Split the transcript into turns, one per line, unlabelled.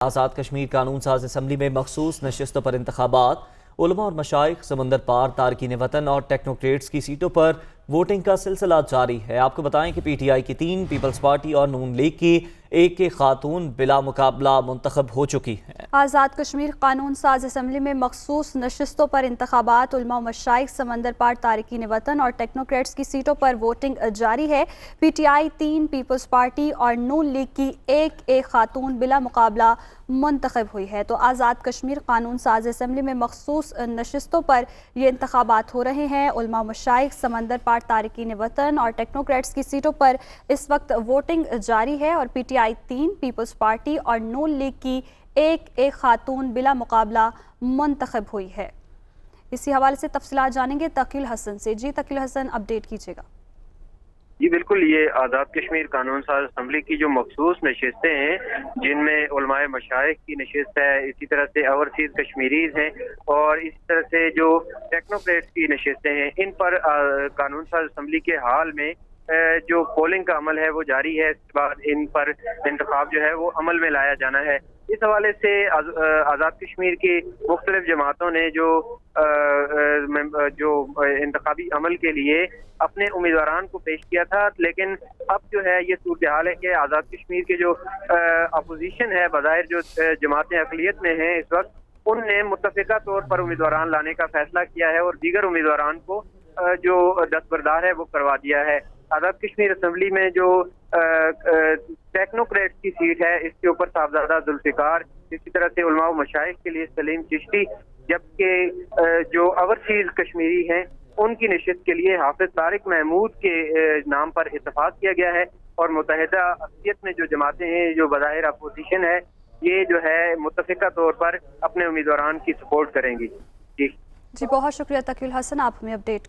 آزاد کشمیر قانون ساز اسمبلی میں مخصوص نشستوں پر انتخابات، علماء اور مشائخ، سمندر پار تارکین وطن اور ٹیکنوکریٹس کی سیٹوں پر ووٹنگ کا سلسلہ جاری ہے۔ آپ کو بتائیں کہ پی ٹی آئی کی 3، پیپلز پارٹی اور نون لیگ کی 1 خاتون بلا مقابلہ منتخب ہو چکی ہیں۔
آزاد کشمیر قانون ساز اسمبلی میں مخصوص نشستوں پر انتخابات، علماء و مشائخ، سمندر پار تارکین وطن اور ٹیکنوکریٹس کی سیٹوں پر ووٹنگ جاری ہے۔ P T I 3، Peoples Party اور نون لیگ کی 1 خاتون بلا مقابلہ منتخب ہوئی ہے۔ تو آزاد کشمیر قانون ساز اسمبلی میں مخصوص نشستوں پر یہ انتخابات ہو رہے ہیں۔ علماء و مشائخ، سمندر پار تارکین وطن اور ٹیکنوکریٹس کی سیٹوں پر اس وقت ووٹنگ جاری ہے اور P T I 3، Peoples Party اور نون لیگ کی 1 خاتون بلا مقابلہ منتخب ہوئی ہے۔ اسی حوالے سے تفصیلات جانیں گے تقی الحسن سے۔ جی تقی الحسن، اپڈیٹ کیجیے گا۔
جی بالکل، یہ آزاد کشمیر قانون ساز اسمبلی کی جو مخصوص نشستیں ہیں جن میں علماء مشائخ کی نشست ہے، اسی طرح سے اوورسیز کشمیریز ہیں اور اسی طرح سے جو ٹیکنوکریٹس کی نشستیں ہیں، ان پر قانون ساز اسمبلی کے حال میں جو پولنگ کا عمل ہے وہ جاری ہے۔ اس کے بعد ان پر انتخاب جو ہے وہ عمل میں لایا جانا ہے۔ اس حوالے سے آزاد کشمیر کی مختلف جماعتوں نے جو انتخابی عمل کے لیے اپنے امیدواران کو پیش کیا تھا، لیکن اب جو ہے یہ صورتحال ہے کہ آزاد کشمیر کے جو اپوزیشن ہے، بظاہر جو جماعتیں اقلیت میں ہیں اس وقت، ان نے متفقہ طور پر امیدواران لانے کا فیصلہ کیا ہے اور دیگر امیدواران کو جو دستبردار ہے وہ کروا دیا ہے۔ آزاد کشمیر اسمبلی میں جو ٹیکنوکریٹ کی سیٹ ہے، اس کے اوپر صاحبزادہ ذوالفقار، اسی طرح سے علماء و مشائخ کے لیے سلیم چشتی، جبکہ جو اوورسیز کشمیری ہیں ان کی نشست کے لیے حافظ طارق محمود کے نام پر اتفاق کیا گیا ہے اور متحدہ اقلیت میں جو جماعتیں ہیں، جو بظاہر اپوزیشن ہے، یہ جو ہے متفقہ طور پر اپنے امیدواران کی سپورٹ کریں گی۔ جی
بہت شکریہ تقی الحسن، آپ ہمیں اپڈیٹ کریں۔